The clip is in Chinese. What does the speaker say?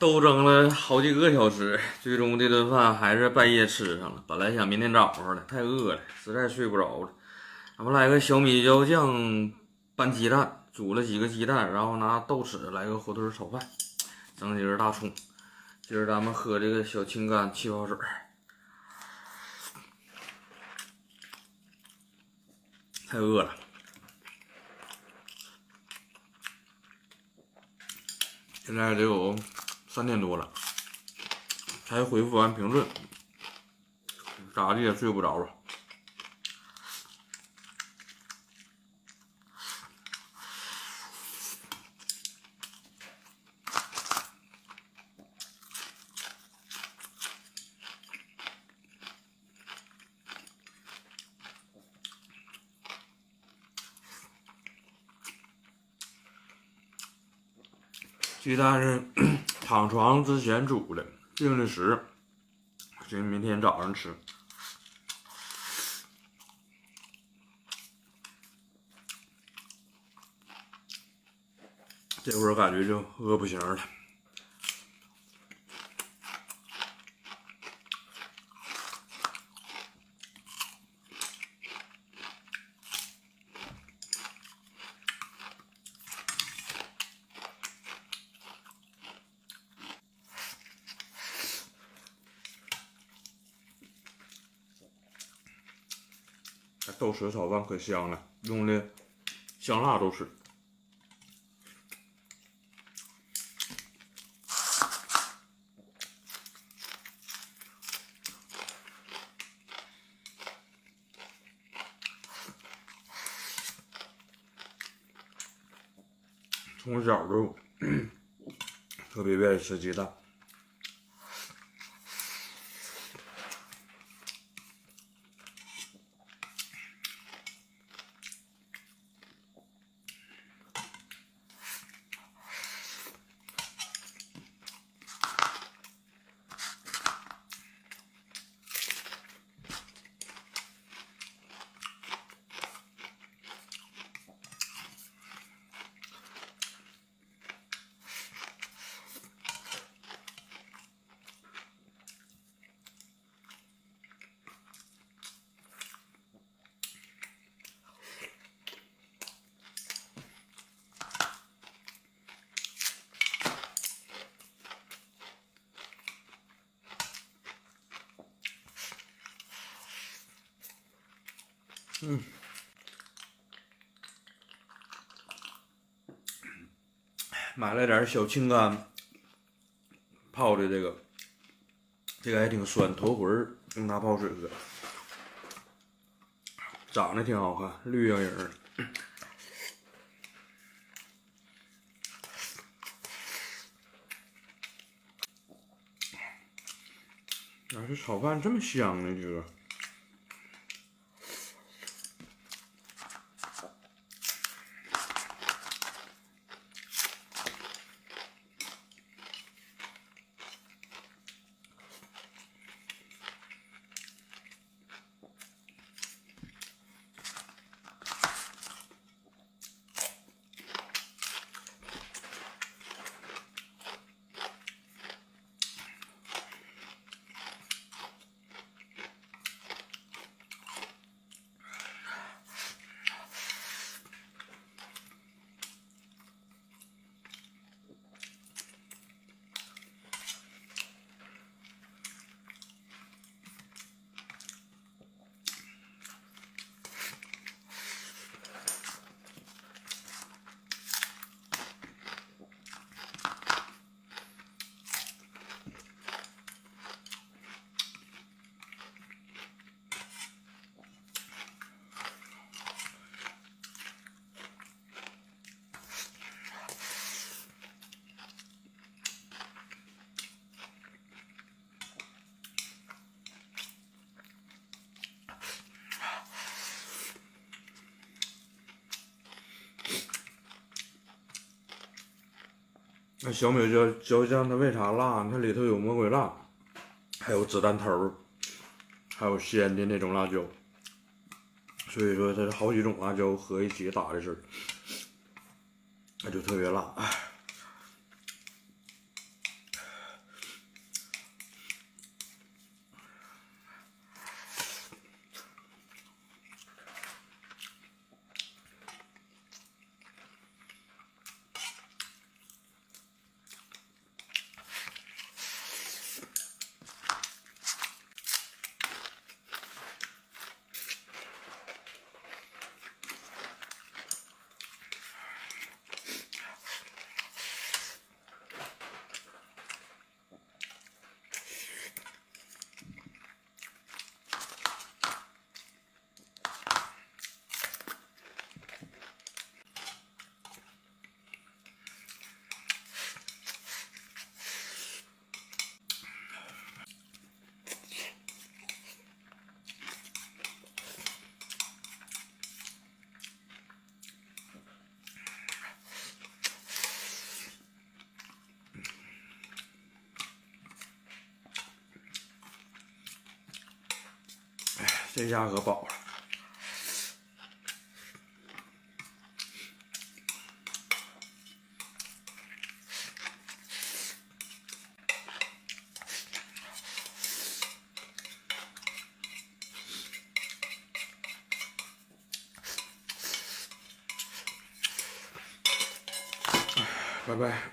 都整了好几个小时，最终这顿饭还是半夜吃上了。本来想明天早上的，太饿了，实在睡不着了。咱们来个小米椒酱拌鸡蛋，煮了几个鸡蛋，然后拿豆豉来个火腿炒饭，整几根大葱。今儿咱们喝这个小青柑气泡水，太饿了。现在得有3点多了，才回复完评论，咋的也睡不着了。鸡蛋是躺床之前煮的，定的时，寻思明天早上吃。这会儿感觉就饿不行了。这豆豉炒饭可香了，用的香辣豆豉。从小就特别愿意吃鸡蛋。买了点小青柑泡的这个还挺酸，头回用它泡水喝，长得挺好看，绿莹莹的。咋这炒饭这么香呢？这个。那小米椒酱它为啥辣？它里头有魔鬼辣，还有子弹头，还有鲜的那种辣椒，所以说它是好几种辣椒合一起打的汁儿，那就特别辣。这下可饱了。拜拜。